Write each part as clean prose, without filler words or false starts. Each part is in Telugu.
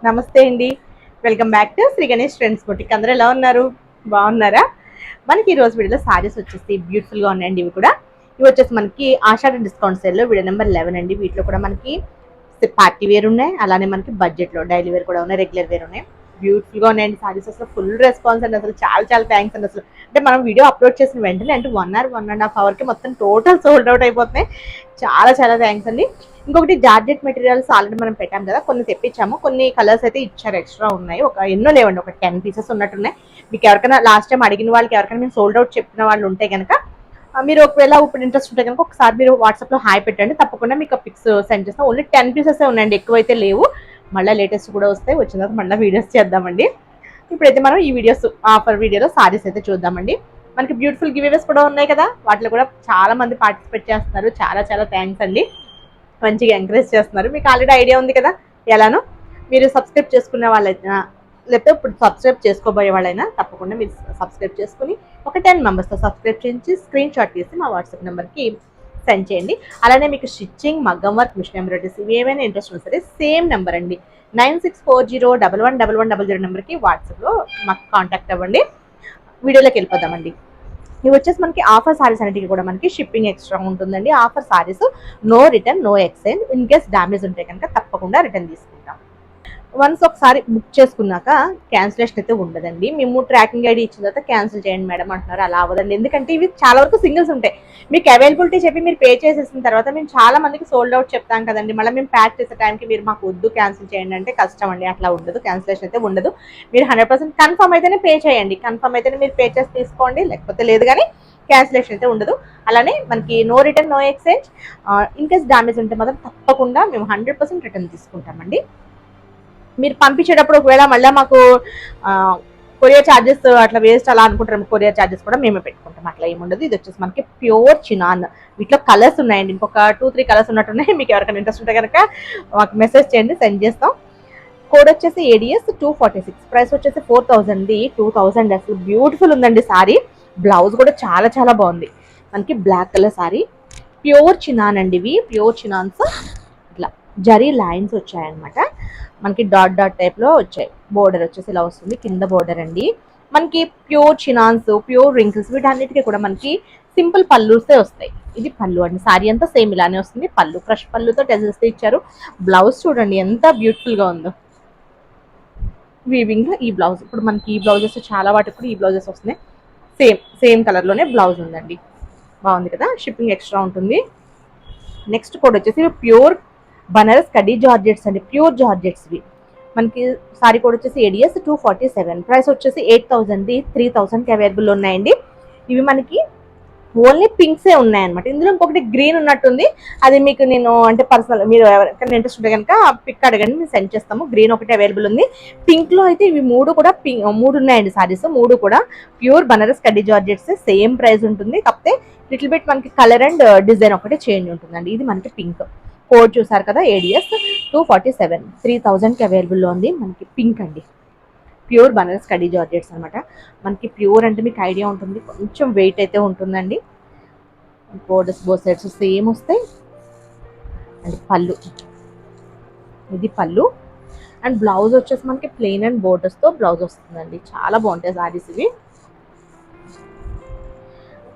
నమస్తే అండి. Welcome back to Shri Ganesh friends boutique. అందరూ ఎలా ఉన్నారు? బాగున్నారా? మనకి ఈ రోజు వీడియోలో సారీస్ వచ్చేసి బ్యూటిఫుల్గా ఉన్నాయండి. ఇవి వచ్చేసి మనకి ఆషాఢ డిస్కౌంట్ సేల్లో వీడియో నెంబర్ 11 అండి. వీటిలో కూడా మనకి పార్టీ వేర్ ఉన్నాయి, అలానే మనకి బడ్జెట్లో డైలీ వేర్ కూడా ఉన్నాయి, రెగ్యులర్ వేర్ ఉన్నాయి. బ్యూటిఫుల్గా ఉన్నాయండి సారీస్. అసలు ఫుల్ రెస్పాన్స్ అండి. అసలు చాలా చాలా థ్యాంక్స్ అండి. అసలు అంటే మనం వీడియో అప్లోడ్ చేసిన వెంటనే అంటే 1 అవర్ 1.5 అవర్కి మొత్తం టోటల్ సోల్డ్ అవుట్ అయిపోతున్నాయి. చాలా చాలా థ్యాంక్స్ అండి. ఇంకొకటి జార్జెట్ మెటీరియల్స్ ఆల్రెడీ మనం పెట్టాం కదా, కొన్ని తెప్పించాము, కొన్ని కలర్స్ అయితే ఇచ్చారు, ఎక్స్ట్రా ఉన్నాయి. ఎన్నో లేవండి, ఒక 10 పీసెస్ ఉన్నట్టున్నాయి. మీకు ఎవరికైనా లాస్ట్ టైం అడిగిన వాళ్ళకి ఎవరికైనా మేము సోల్డ్ అవుట్ చెప్పిన వాళ్ళు ఉంటే కనుక మీరు ఒకవేళ ఇప్పుడు ఇంట్రెస్ట్ ఉంటే కనుక ఒకసారి మీరు వాట్సాప్లో హాయ్ పెట్టండి, తప్పకుండా మీకు పిక్స్ సెండ్ చేస్తాం. ఓన్లీ 10 పీసెస్ ఉన్నాయండి, ఎక్కువైతే లేవు. మళ్ళీ లేటెస్ట్ కూడా వస్తాయి, వచ్చిన తర్వాత మళ్ళీ వీడియోస్ చేద్దామండి. ఇప్పుడైతే మనం ఈ వీడియోస్ ఆఫర్ వీడియోలో సారీస్ అయితే చూద్దామండి. మనకి బ్యూటిఫుల్ గివ్అవేస్ కూడా ఉన్నాయి కదా, వాటిలో కూడా చాలా మంది పార్టిసిపేట్ చేస్తున్నారు. చాలా చాలా థ్యాంక్స్ అండి, మంచిగా ఎంకరేజ్ చేస్తున్నారు. మీకు ఆల్రెడీ ఐడియా ఉంది కదా ఎలానో. మీరు సబ్స్క్రైబ్ చేసుకునే వాళ్ళైనా లేకపోతే ఇప్పుడు సబ్స్క్రైబ్ చేసుకోబోయే వాళ్ళైనా తప్పకుండా మీరు సబ్స్క్రైబ్ చేసుకుని ఒక 10 మెంబర్స్తో సబ్స్క్రైబ్ చేయించి స్క్రీన్ షాట్ తీసి మా వాట్సాప్ నెంబర్కి సెండ్ చేయండి. అలానే మీకు స్టిచ్చింగ్, మగ్గం వర్క్, మిషన్ ఎంబ్రాయిడరీస్ ఇవి ఏమైనా ఇంట్రెస్ట్ ఉన్నా సరే సేమ్ నెంబర్ అండి, 9640111100 నెంబర్కి వాట్సాప్లో మాకు కాంటాక్ట్ అవ్వండి. వీడియోలోకి వెళ్ళిపోదామండి. ఇవి వచ్చేసి మనకి ఆఫర్ సారీస్ అన్నిటికీ కూడా మనకి షిప్పింగ్ ఎక్స్ట్రా ఉంటుందండి. Offer saris no return, no exchange. In case damage ఉంటే కనుక తప్పకుండా రిటర్న్ తీసుకుంటాం. వన్స్ ఒకసారి బుక్ చేసుకున్నాక క్యాన్సిలేషన్ అయితే ఉండదండి. మేము ట్రాకింగ్ ఐడి ఇచ్చిన తర్వాత క్యాన్సిల్ చేయండి మేడం అంటున్నారు, అలా అవ్వదండి. ఎందుకంటే ఇవి చాలా వరకు సింగిల్స్ ఉంటాయి. మీకు అవైలబిలిటీ చెప్పి మీరు పే చేసేసిన తర్వాత మేము చాలా మందికి సోల్డ్ అవుట్ చెప్తాం కదండి, మళ్ళీ మేము ప్యాక్ చేసే టైంకి మీరు మాకు వద్దు క్యాన్సిల్ చేయండి అంటే కష్టం అండి. అట్లా ఉండదు, క్యాన్సిలేషన్ అయితే ఉండదు. మీరు 100% కన్ఫర్మ్ అయితేనే పే చేయండి. కన్ఫర్మ్ అయితేనే మీరు పే చేసి తీసుకోండి, లేకపోతే లేదు. కానీ క్యాన్సిలేషన్ అయితే ఉండదు. అలానే మనకి no return, no exchange. In case damage ఉంటే మాత్రం తప్పకుండా మేము 100% రిటర్న్ తీసుకుంటామండి. మీరు పంపించేటప్పుడు ఒకవేళ మళ్ళీ మాకు కొరియర్ ఛార్జెస్ అట్లా వేస్ట్ అలా అనుకుంటారు, కొరియర్ ఛార్జెస్ కూడా మేమే పెట్టుకుంటాం, అట్లా ఏముండదు. ఇది వచ్చేసి మనకి ప్యూర్ చినాన్. వీటిలో కలర్స్ ఉన్నాయండి, ఇంకొక 2-3 కలర్స్ ఉన్నట్టున్నాయి. మీకు ఎవరికైనా ఇంట్రెస్ట్ ఉంటే కనుక మాకు మెసేజ్ చేయండి, సెండ్ చేస్తాం. కోడ్ వచ్చేసి ADS 246, ప్రైస్ వచ్చేసి 4000, 2000. అసలు బ్యూటిఫుల్ ఉందండి సారీ. బ్లౌజ్ కూడా చాలా చాలా బాగుంది. మనకి black colour sari, pure chinon అండి. ఇవి ప్యూర్ చినాన్స్, ఇట్లా జరీ లైన్స్ వచ్చాయన్నమాట. మనకి డాట్ డాట్ టైప్లో వచ్చాయి. బోర్డర్ వచ్చేసి ఇలా వస్తుంది, కింద బోర్డర్ అండి. మనకి ప్యూర్ చినాన్స్, ప్యూర్ రింకిల్స్, వీటన్నిటికీ కూడా మనకి సింపుల్ పళ్ళుసే వస్తాయి. ఇది పళ్ళు అండి, సారీ అంతా సేమ్ ఇలానే వస్తుంది. పళ్ళు క్రష్ పళ్ళుతో టెజల్స్ ఇచ్చారు. బ్లౌజ్ చూడండి ఎంత బ్యూటిఫుల్గా ఉందో, వీవింగ్ ఈ బ్లౌజ్. ఇప్పుడు మనకి ఈ బ్లౌజెస్ చాలా వాటికి కూడా ఈ బ్లౌజెస్ వస్తున్నాయి. సేమ్ కలర్లోనే బ్లౌజ్ ఉందండి, బాగుంది కదా. షిప్పింగ్ ఎక్స్ట్రా ఉంటుంది. నెక్స్ట్ కోడ్ వచ్చేసి ప్యూర్ బనారస్ కడ్డీ జార్జెట్స్ అండి, ప్యూర్ జార్జెట్స్ ఇవి. మనకి సారీ కోడ్ వచ్చేసి ADS 247, ప్రైస్ వచ్చేసి 8000, 3000కి అవైలబుల్ ఉన్నాయండి. ఇవి మనకి ఓన్లీ పింక్సే ఉన్నాయన్నమాట. ఇందులో ఇంకొకటి గ్రీన్ ఉన్నట్టుంది, అది మీకు నేను అంటే పర్సనల్ మీరు ఎవరికైనా ఇంట్రెస్ట్ ఉంటే కనుక పిక్ అడగండి, మేము సెండ్ చేస్తాము. గ్రీన్ ఒకటి అవైలబుల్ ఉంది. పింక్లో అయితే ఇవి 3 కూడా 3 ఉన్నాయండి సారీస్, 3 కూడా ప్యూర్ బనారస్ కడ్డీ జార్జెట్స్. సేమ్ ప్రైస్ ఉంటుంది, కాకపోతే లిటిల్ బిట్ మనకి కలర్ అండ్ డిజైన్ ఒకటి చేంజ్ ఉంటుందండి. ఇది మనకి పింక్. కోడ్ చూసారు కదా, ADS 247, 3000కి అవైలబుల్లో ఉంది. మనకి పింక్ అండి, ప్యూర్ బనారస్ కడ్డీ జార్జెట్స్ అనమాట. మనకి ప్యూర్ అంటే మీకు ఐడియా ఉంటుంది, కొంచెం వెయిట్ అయితే ఉంటుందండి. బోర్డర్స్ బోత్ సైడ్స్ సేమ్ వస్తాయి. అండ్ పళ్ళు, ఇది పళ్ళు. అండ్ బ్లౌజ్ వచ్చేసి మనకి ప్లెయిన్ అండ్ బోర్డర్స్తో బ్లౌజ్ వస్తుందండి. చాలా బాగుంటాయి సారీస్ ఇవి.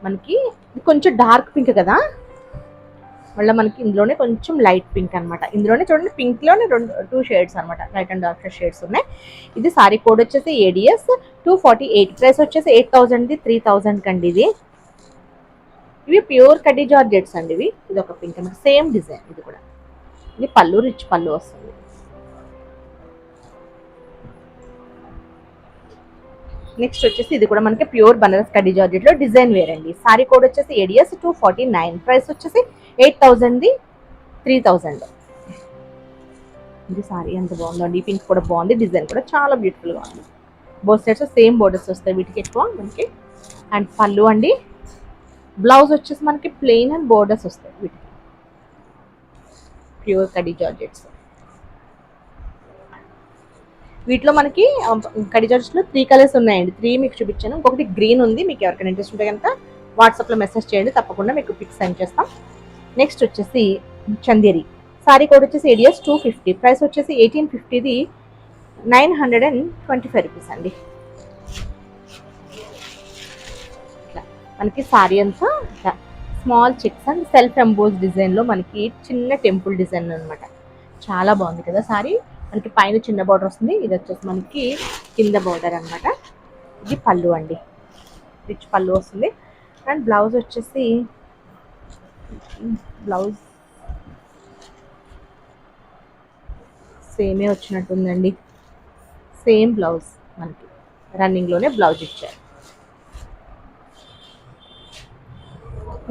మనకి కొంచెం డార్క్ పింక్ కదా, మళ్ళీ మనకి ఇందులోనే కొంచెం లైట్ పింక్ అనమాట. ఇందులోనే చూడండి, పింక్లోనే 2 షేడ్స్ అనమాట, లైట్ అండ్ డార్క్ షేడ్స్ ఉన్నాయి. ఇది సారీ కోడ్ వచ్చేసి ADS 248, ప్రైస్ వచ్చేసి 8000, 3000 కండి. ఇవి ప్యూర్ కడ్డీ జార్జెట్స్ అండి. ఇది ఒక పింక్ అనమాట, సేమ్ డిజైన్. ఇది కూడా ఇది పళ్ళు, రిచ్ పళ్ళు వస్తుంది. నెక్స్ట్ వచ్చేసి ఇది కూడా మనకి ప్యూర్ బనారస్ కడ్డీ జార్జెట్లో డిజైన్ వేర్ అండి. సారీ కోడ్ వచ్చేసి ADS 249, ప్రైస్ వచ్చేసి 8000, 3000. ఇది సారీ ఎంత బాగుందండి, ఈ పింక్ కూడా బాగుంది, డిజైన్ కూడా చాలా బ్యూటిఫుల్గా ఉంది. బోత్ సైడ్స్ సేమ్ బోర్డర్స్ వస్తాయి వీటికి ఎక్కువ మనకి. అండ్ పళ్ళు అండి. బ్లౌజ్ వచ్చేసి మనకి ప్లెయిన్ అండ్ బోర్డర్స్ వస్తాయి వీటికి, ప్యూర్ కడ్డీ జార్జెట్స్. వీటిలో మనకి కడ్డీ జార్జెట్స్లో 3 కలర్స్ ఉన్నాయండి. 3 మీకు చూపించాను, ఇంకొకటి గ్రీన్ ఉంది. మీకు ఎవరికైనా ఇంట్రెస్ట్ ఉంటే కనుక వాట్సాప్లో మెసేజ్ చేయండి, తప్పకుండా మీకు పిక్స్ సెండ్ చేస్తాం. నెక్స్ట్ వచ్చేసి చందేరి. సారీ కోడ్ వచ్చేసి ADS 250, ప్రైస్ వచ్చేసి 1850. 925 రూపీస్ అండి. ఇట్లా మనకి సారీ అంతా ఇట్లా small checks and self emboss డిజైన్లో మనకి చిన్న టెంపుల్ డిజైన్ అనమాట. చాలా బాగుంది కదా సారీ. మనకి పైన చిన్న బార్డర్ వస్తుంది, ఇది వచ్చేసి మనకి కింద బార్డర్ అనమాట. ఇది పళ్ళు అండి, రిచ్ పళ్ళు వస్తుంది. అండ్ బ్లౌజ్ వచ్చేసి బ్లౌజ్ సేమే వచ్చినట్టుందండి. సేమ్ బ్లౌజ్ మనకి రన్నింగ్లోనే బ్లౌజ్ ఇచ్చారు.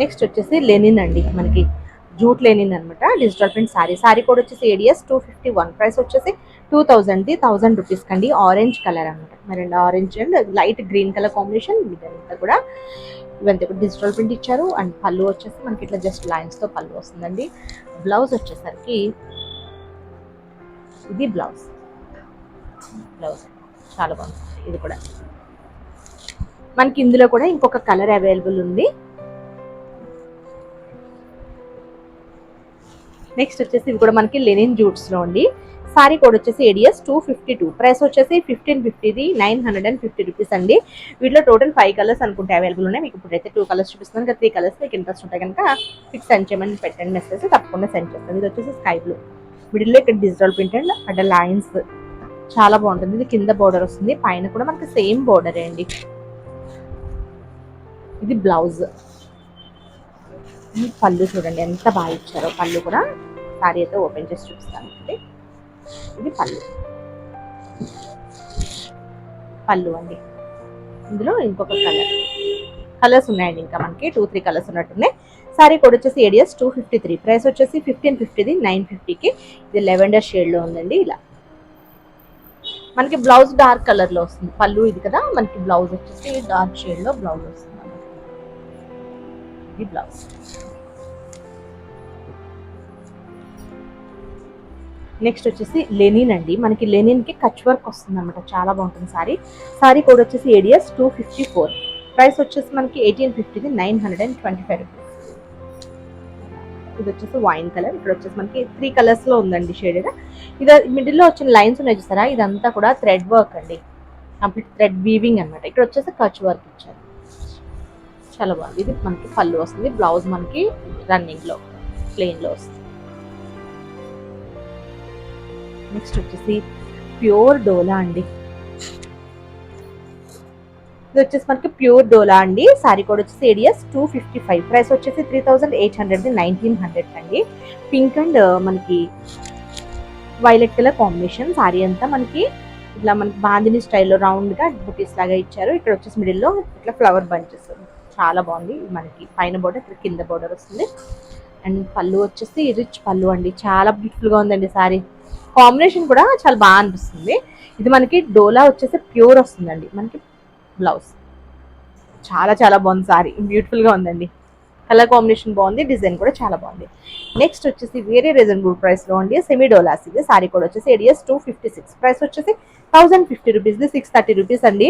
నెక్స్ట్ వచ్చేసి లెనిన్ అండి, మనకి జూట్ లెనిన్ అనమాట. Digital print sorry. Sorry code వచ్చేసి ADS 251. ప్రైస్ వచ్చేసి 1000 రూపీస్ కండి. ఆరెంజ్ కలర్ అనమాట, మరి orange and light green colour combination. ఇదంతా కూడా ఇవంతా కూడా డిజిటల్ ప్రింట్ ఇచ్చారు. అండ్ పళ్ళు వచ్చేసి మనకి ఇట్లా జస్ట్ లైన్స్తో పళ్ళు వస్తుందండి. బ్లౌజ్ వచ్చేసరికి ఇది బ్లౌజ్ చాలా బాగుంది. ఇది కూడా మనకి ఇందులో కూడా ఇంకొక కలర్ అవైలబుల్ ఉంది. నెక్స్ట్ వచ్చేసి ఇవి కూడా మనకి లెనిన్ జూట్స్లో అండి. సారీ కోడ్ వచ్చేసి ADS 252. ప్రైస్ వచ్చేసి 1550. 950 రూపీస్ అండి. వీటిలో టోటల్ 5 కలర్స్ అనుకుంటే అవైలబుల్ ఉన్నాయి. మీకు ఇప్పుడైతే 2 కలర్స్ చూపిస్తున్నాను, ఇంకా 3 కలర్స్ మీకు ఇంట్రెస్ట్ ఉంటాయి కనుక మీకు సెండ్ చేయమని పెట్టండి మెసేజ్, తప్పకుండా సెండ్ చేస్తాను. ఇది వచ్చేసి స్కై బ్లూ, మిడిల్లో ఇక్కడ డిజిటల్ ప్రింట్ అండ్ అక్కడ లైన్స్ చాలా బాగుంటుంది. ఇది కింద బోర్డర్ వస్తుంది, పైన కూడా మనకి సేమ్ బోర్డరే అండి. ఇది బ్లౌజ్. పళ్ళు చూడండి ఎంత బాగా ఇచ్చారో. పళ్ళు కూడా సారీ అయితే ఓపెన్ చేసి చూపిస్తాను. ఇది పళ్ళు అండి. ఇందులో ఇంకొక కలర్స్ ఉన్నాయండి, ఇంకా మనకి 2-3 కలర్స్ ఉన్నట్టున్నాయి. సారీ కోడ్ వచ్చేసి ADS 253. ప్రైస్ వచ్చేసి 1550. 950కి. ఇది లెవెండర్ షేడ్లో ఉందండి. ఇలా మనకి బ్లౌజ్ డార్క్ కలర్లో వస్తుంది. పళ్ళు ఇది కదా, మనకి బ్లౌజ్ వచ్చేసి డార్క్ షేడ్లో బ్లౌజ్ వస్తుంది. ఇది బ్లౌజ్. నెక్స్ట్ వచ్చేసి లెనిన్ అండి, మనకి లెనిన్కి కచ్ వర్క్ వస్తుంది అనమాట. చాలా బాగుంటుంది సారీ. సారీ కోడ్ వచ్చేసి ADS 254. ప్రైస్ వచ్చేసి మనకి 1850. 925 రూపీస్. ఇది వచ్చేసి వైన్ కలర్. ఇక్కడ వచ్చేసి మనకి 3 కలర్స్లో ఉందండి షేడెడ్. ఇది మిడిల్లో వచ్చిన లైన్స్ ఉన్నాయి చూసారా, ఇదంతా కూడా థ్రెడ్ వర్క్ అండి, కంప్లీట్ థ్రెడ్ వీవింగ్ అనమాట. ఇక్కడ వచ్చేసి కచ్ వర్క్ ఇచ్చారు, చాలా బాగుంది. ఇది మనకి పళ్ళు వస్తుంది. బ్లౌజ్ మనకి రన్నింగ్లో ప్లెయిన్లో వస్తుంది. నెక్స్ట్ వచ్చేసి ప్యూర్ డోలా అండి. ఇది వచ్చేసి మనకి ప్యూర్ డోలా అండి. సారీ కోడ్ వచ్చేసి ADS 255. ప్రైస్ వచ్చేసి 3800. 1900 అండి. పింక్ అండ్ మనకి వైలెట్ కలర్ కాంబినేషన్. సారీ అంతా మనకి ఇట్లా మనకి బాందిని స్టైల్లో రౌండ్గా బుటీస్ లాగా ఇచ్చారు. ఇక్కడ వచ్చేసి మిడిల్లో ఇట్లా ఫ్లవర్ బంచెస్, చాలా బాగుంది. మనకి పైన బోర్డర్, ఇక్కడ కింద బోర్డర్ వస్తుంది. అండ్ పళ్ళు వచ్చేసి రిచ్ పళ్ళు అండి, చాలా బ్యూటిఫుల్గా ఉందండి సారీ. కాంబినేషన్ కూడా చాలా బాగా అనిపిస్తుంది. ఇది మనకి డోలా వచ్చేసి ప్యూర్ వస్తుందండి. మనకి బ్లౌజ్ చాలా చాలా బాగుంది. సారీ బ్యూటిఫుల్గా ఉందండి. కలర్ కాంబినేషన్ బాగుంది, డిజైన్ కూడా చాలా బాగుంది. నెక్స్ట్ వచ్చేసి వేరే రీజనబుల్ ప్రైస్లో అండి సెమీ డోలాస్. ఇది సారీ కోడ్ వచ్చేసి ADS 256. ప్రైస్ వచ్చేసి 1050 రూపీస్. 630 రూపీస్ అండి.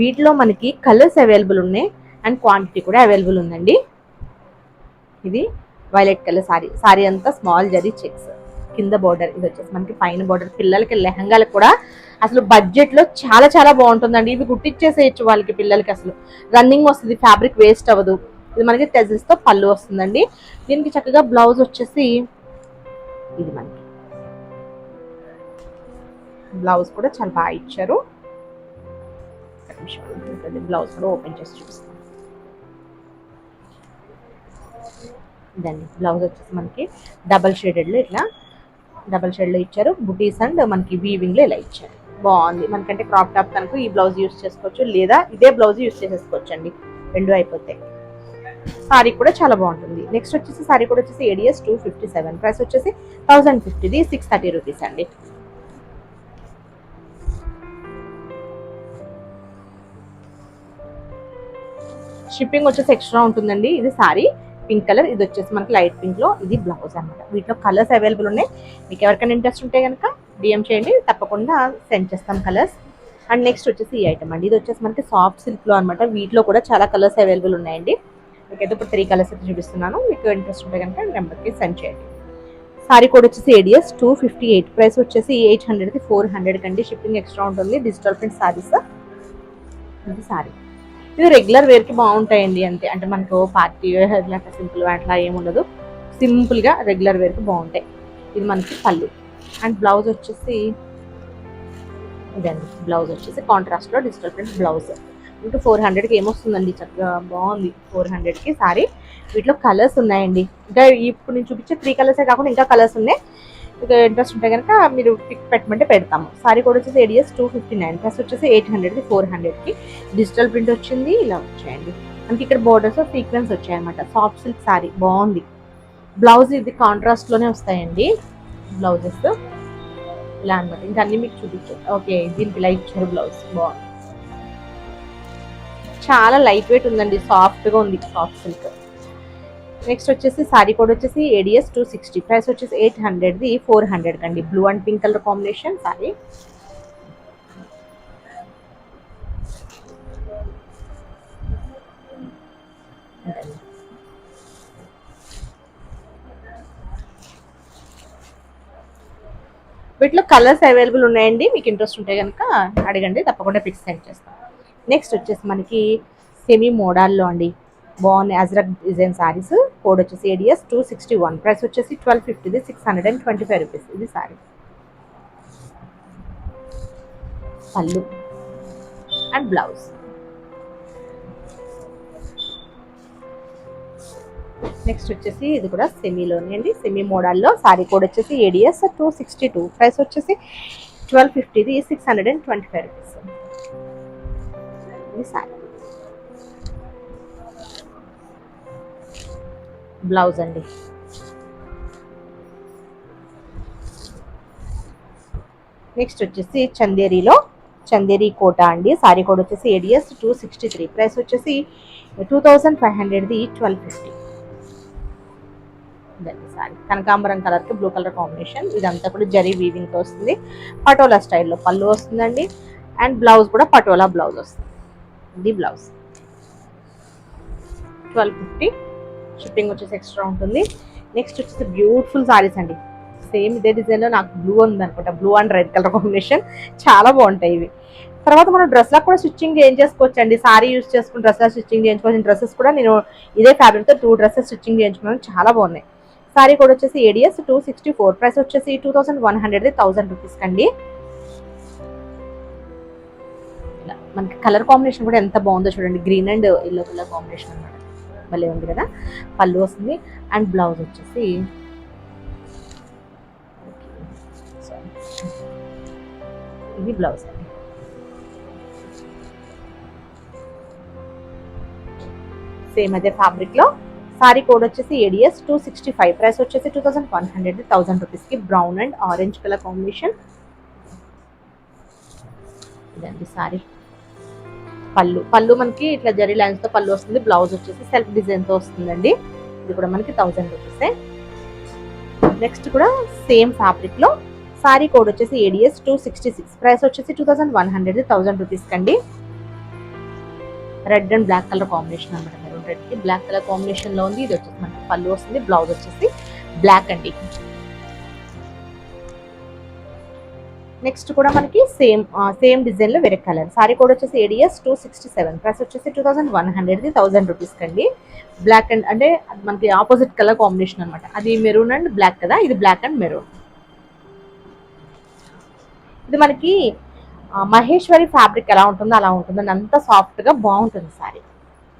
వీటిలో మనకి కలర్స్ అవైలబుల్ ఉన్నాయి అండ్ క్వాంటిటీ కూడా అవైలబుల్ ఉందండి. ఇది వైలెట్ కలర్ సారీ. సారీ అంతా స్మాల్ జరీ చెక్స్, కింద బోర్డర్. ఇది వచ్చేసి మనకి పైన బోర్డర్. పిల్లలకి లెహంగాలకు కూడా అసలు బడ్జెట్లో చాలా చాలా బాగుంటుందండి. ఇవి కుట్టించేసేయచ్చు వాళ్ళకి, పిల్లలకి అసలు రన్నింగ్ వస్తుంది, ఫ్యాబ్రిక్ వేస్ట్ అవ్వదు. ఇది మనకి టెజల్స్తో పళ్ళు వస్తుందండి. దీనికి చక్కగా బ్లౌజ్ వచ్చేసి ఇది మనకి బ్లౌజ్ కూడా చాలా బాగా ఇచ్చారు. బ్లౌజ్ కూడా ఓపెన్ చేసి చూపిస్తాను. ఇదండి బ్లౌజ్ వచ్చేసి మనకి డబల్ షేడెడ్లో ఇచ్చారు. బుటీస్ అండ్ మనకి వీవింగ్లో ఇలా ఇచ్చారు. బాగుంది. మనకంటే క్రాప్ టాప్ కనుక ఈ బ్లౌజ్ యూస్ చేసుకోవచ్చు, లేదా ఇదే బ్లౌజ్ యూస్ చేసేసుకోవచ్చు అండి, రెండు అయిపోతాయి. సారీ కూడా చాలా బాగుంటుంది. నెక్స్ట్ వచ్చేసి సారీ కూడా వచ్చేసి ADS 257. ప్రైస్ వచ్చేసి 1050. 630 రూపీస్ అండి. షిప్పింగ్ వచ్చేసి ఎక్స్ట్రా ఉంటుందండి. ఇది సారీ పింక్ కలర్, ఇది వచ్చేసి మనకి లైట్ పింక్లో. ఇది బ్లౌజ్ అనమాట. వీటిలో కలర్స్ అవైలబుల్ ఉన్నాయి. మీకు ఎవరికైనా ఇంట్రెస్ట్ ఉంటే కనుక DM చేయండి, తప్పకుండా సెండ్ చేస్తాం కలర్స్. అండ్ నెక్స్ట్ వచ్చేసి ఈ ఐటమ్ అండి. ఇది వచ్చేసి మనకి సాఫ్ట్ సిల్క్లో అనమాట. వీటిలో కూడా చాలా కలర్స్ అవైలబుల్ ఉన్నాయండి. మీకైతే ఇప్పుడు 3 కలర్స్ అయితే చూపిస్తున్నాను. మీకు ఇంట్రెస్ట్ ఉంటే కనుక నెంబర్కి సెండ్ చేయండి. సారీ కోడ్ వచ్చేసి ఏడిఎస్ 258, ప్రైస్ వచ్చేసి 800కి 400 కండి, షిప్పింగ్ ఎక్స్ట్రా ఉంటుంది. Digital print saris. ఇది సారీ, ఇది రెగ్యులర్ వేర్కి బాగుంటాయండి. అంతే, అంటే మనకు పార్టీ వేర్ అట్లా సింపుల్ అట్లా ఏముండదు, సింపుల్గా రెగ్యులర్ వేర్కి బాగుంటాయి. ఇది మనకి పళ్ళు. అండ్ బ్లౌజ్ వచ్చేసి ఇదండి, బ్లౌజ్ వచ్చేసి కాంట్రాస్ట్లో డిజిటల్ ప్రింట్ బ్లౌజ్. ఇంకా 400కి ఏమొస్తుందండి, చక్కగా బాగుంది 400కి సారీ. వీటిలో కలర్స్ ఉన్నాయండి. ఇంకా ఇప్పుడు నేను చూపించే 3 కలర్సే కాకుండా ఇంకా కలర్స్ ఉన్నాయి. ఇక ఇంట్రెస్ట్ ఉంటే కనుక మీరు పిక్ పెట్టమంటే పెడతాము. సారీ కూడా వచ్చేసి ఏడిఎస్ 259, ప్లస్ వచ్చేసి 800కి 400కి డిజిటల్ ప్రింట్ వచ్చింది. ఇలా వచ్చాయండి మనకి ఇక్కడ బోర్డర్స్ సీక్వెన్స్ వచ్చాయన్నమాట. సాఫ్ట్ సిల్క్ సారీ బాగుంది. బ్లౌజ్ ఇది కాంట్రాస్ట్లోనే వస్తాయండి బ్లౌజెస్ ఇలా అనమాట. ఇంకా అన్ని మీకు చూపించారు. ఓకే, దీనికి ఇలా ఇచ్చారు బ్లౌజ్, బాగుంది. చాలా లైట్ వెయిట్ ఉందండి, సాఫ్ట్గా ఉంది, సాఫ్ట్ సిల్క్. నెక్స్ట్ వచ్చేసి సారీ కోడ్ వచ్చేసి ఏడిఎస్ 260, ప్రైస్ వచ్చేసి 800ది 400 కండి. Blue and pink colour combination sorry. వీటిలో కలర్స్ అవైలబుల్ ఉన్నాయండి. మీకు ఇంట్రెస్ట్ ఉంటే కనుక అడగండి, తప్పకుండా పిక్స్ సెండ్ చేస్తాం. నెక్స్ట్ వచ్చేసి మనకి సెమీ మోడల్లో అండి, బాగున్నాయి అజ్రక్ డిజైన్ సారీస్. కోడ్ వచ్చేసి ఏడిఎస్ 261, ప్రైస్ వచ్చేసి 1250, 625 రూపీస్. ఇది సారీ. పళ్ళు అండ్ బ్లౌజ్. నెక్స్ట్ వచ్చేసి ఇది కూడా సెమీలోనే అండి, సెమీ మోడల్లో. సారీ కోడ్ వచ్చేసి ఏడిఎస్ 262, ప్రైస్ వచ్చేసి 1250, 625 రూపీస్. ఇది సారీ. బ్లౌజ్ అండి. నెక్స్ట్ వచ్చేసి చందేరీలో చందేరీ కోట అండి. సారీ కోడ్ వచ్చేసి ఏడిఎస్ 263, ప్రైస్ వచ్చేసి 2500ది 1250. ఇదండి సారీ. కనకాంబరం కలర్కి బ్లూ కలర్ కాంబినేషన్. ఇదంతా కూడా జరీ వీవింగ్తో వస్తుంది. పటోలా స్టైల్లో పళ్ళు వస్తుందండి. అండ్ బ్లౌజ్ కూడా పటోలా బ్లౌజ్ వస్తుంది. ఇది బ్లౌజ్. 1250, షిప్పింగ్ వచ్చేసి ఎక్స్ట్రా ఉంటుంది. నెక్స్ట్ వచ్చేసి బ్యూటిఫుల్ సారీస్ అండి. సేమ్ ఇదే డిజైన్లో నాకు బ్లూ ఉంది అనుకుంటా, blue and red colour combination. చాలా బాగుంటాయి ఇవి. తర్వాత మనం డ్రెస్లకు కూడా స్టిచ్చింగ్ చేయించేసుకోవచ్చు అండి. సారీ యూస్ చేసుకుని డ్రెస్లా స్టిచ్చింగ్ చేయించుకోవచ్చు. డ్రెస్సెస్ కూడా నేను ఇదే ఫ్యాబ్రిక్తో 2 డ్రెస్సెస్ స్టిచ్చింగ్ చేయించుకున్నాను, చాలా బాగున్నాయి. సారీ కూడా వచ్చేసి ఏడిఎస్ 264, ప్రైస్ వచ్చేసి 2100, 1000 రూపీస్ కండి. మనకి కలర్ కాంబినేషన్ కూడా ఎంత బాగుందో చూడండి, green and yellow colour combination అన్నమాట. భలే ఉంది కదా. పళ్ళు వస్తుంది. అండ్ బ్లౌజ్ వచ్చేసి ఇది బ్లౌజ్ అండి. సేమ్ అదే ఫ్యాబ్రిక్ లో. సారీ కోడ్ వచ్చేసి ఏడిఎస్ 265, ప్రైస్ వచ్చేసి 2100, 1000 రూపీస్కి. Brown and orange colour combination. ఇదండి సారీ. పళ్ళు మనకి ఇట్లా జరీ లైన్స్ తో పళ్ళు వస్తుంది. బ్లౌజ్ వచ్చేసి సెల్ఫ్ డిజైన్ తో వస్తుందండి. ఇది కూడా మనకి 1000 రూపీసే. నెక్స్ట్ కూడా సేమ్ ఫ్యాబ్రిక్ లో సారీ కోడ్ వచ్చేసి ఏడిఎస్ 266, ప్రైస్ వచ్చేసి 2100, 1000 రూపీస్ కండి. Red and black colour combination అనమాట. మెరూన్ రెడ్ కి బ్లాక్ కలర్ కాంబినేషన్ లో ఉంది. ఇది వచ్చేసి మనకి పళ్ళు వస్తుంది. బ్లౌజ్ వచ్చేసి బ్లాక్ అండి. నెక్స్ట్ కూడా మనకి సేమ్ డిజైన్ లో వేరే కలర్. సారీ కోడ్ వచ్చేసి ఏడిఎస్ 267, ప్రైస్ వచ్చేసి 2100, 1000 రూపీస్ కండి. బ్లాక్ అండ్ అంటే మనకి ఆపోజిట్ కలర్ కాంబినేషన్ అనమాట. అది మెరూన్ అండ్ బ్లాక్ కదా, ఇది బ్లాక్ అండ్ మెరూన్. ఇది మనకి మహేశ్వరి ఫ్యాబ్రిక్ ఎలా ఉంటుందో అలా ఉంటుందండి. అంత సాఫ్ట్ గా బాగుంటుంది సారీ.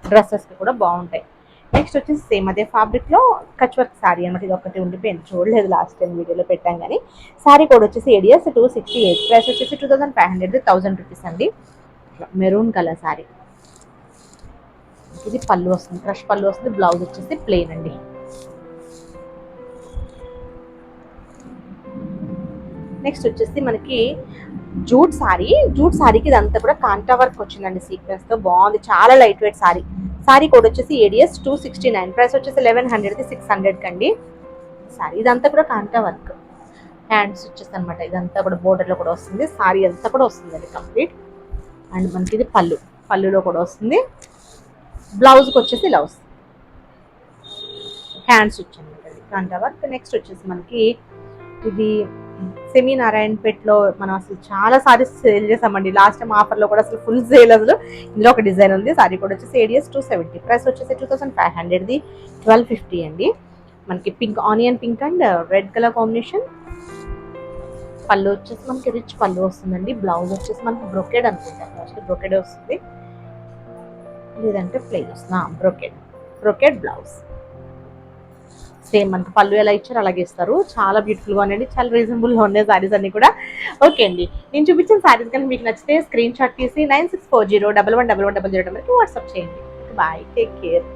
డ్రెస్సెస్ కి కూడా బాగుంటాయి. నెక్స్ట్ వచ్చేసి సేమ్ అదే ఫ్యాబ్రిక్ లో కచ్ వర్క్ సారీ అనమాట. ఇది ఒకటి ఉండిపోయింది, చూడలేదు లాస్ట్ టైం వీడియోలో పెట్టాం కానీ. సారీ కోడ్ వచ్చేసి ఏడిఎస్ 268, ప్రైస్ వచ్చేసి 2500, 1000 రూపీస్ అండి. Maroon colour sorry. ఇది పళ్ళు వస్తుంది, క్రష్ పళ్ళు వస్తుంది. బ్లౌజ్ వచ్చేసి ప్లెయిన్ అండి. నెక్స్ట్ వచ్చేసి మనకి జూట్ సారీకి ఇదంతా కూడా కాంటా వర్క్ వచ్చిందండి సీక్వెన్స్ తో. బాగుంది, చాలా light weight sorry. Sorry code వచ్చేసి ఏడిఎస్ 269, ప్రైస్ వచ్చేసి 1100, 600 కండి. సారీ ఇదంతా కూడా కాంటా వర్క్. హ్యాండ్స్ వచ్చేసి అనమాట. ఇదంతా కూడా బోర్డర్ లో కూడా వస్తుంది. సారీ అంతా కూడా వస్తుందండి కంప్లీట్. అండ్ మనకి ఇది పళ్ళులో కూడా వస్తుంది. బ్లౌజ్కి వచ్చేసి ఇలా వస్తుంది. హ్యాండ్స్ వచ్చాయి. కాంటా వర్క్. నెక్స్ట్ వచ్చేసి మనకి ఇది సెమీ నారాయణపేటలో మనం అసలు చాలా సారీస్ సేల్ చేసామండి లాస్ట్ టైం ఆఫర్లో కూడా, అసలు ఫుల్ సేల్. అసలు ఇందులో ఒక డిజైన్ ఉంది. సారీ కూడా వచ్చేసి ఏడియస్ 270, ప్రైస్ వచ్చేసి 2500ది 1250 అండి. మనకి pink, onion pink and red colour combination. పళ్ళు వచ్చేసి మనకి రిచ్ పళ్ళు వస్తుందండి. బ్లౌజ్ వచ్చేసి మనకి బ్రొకెడ్ అనుకుంటాం, మోస్ట్లీ బ్రొకెడ్ వస్తుంది, లేదంటే ప్లెయిన్ వస్తుంది. Brocade blouse. సేమ్ మనకి పళ్ళు ఎలా ఇచ్చారో అలాగే ఇస్తారు. చాలా బ్యూటిఫుల్గా ఉన్నాయండి, చాలా రీజనబుల్గా ఉన్నాయి సారీస్ అన్ని కూడా. ఓకే అండి, నేను చూపించిన సారీస్ కనుక మీకు నచ్చితే స్క్రీన్ షాట్ తీసి 9640111100 నెంబర్కి వాట్సాప్ చేయండి. Bye, take care.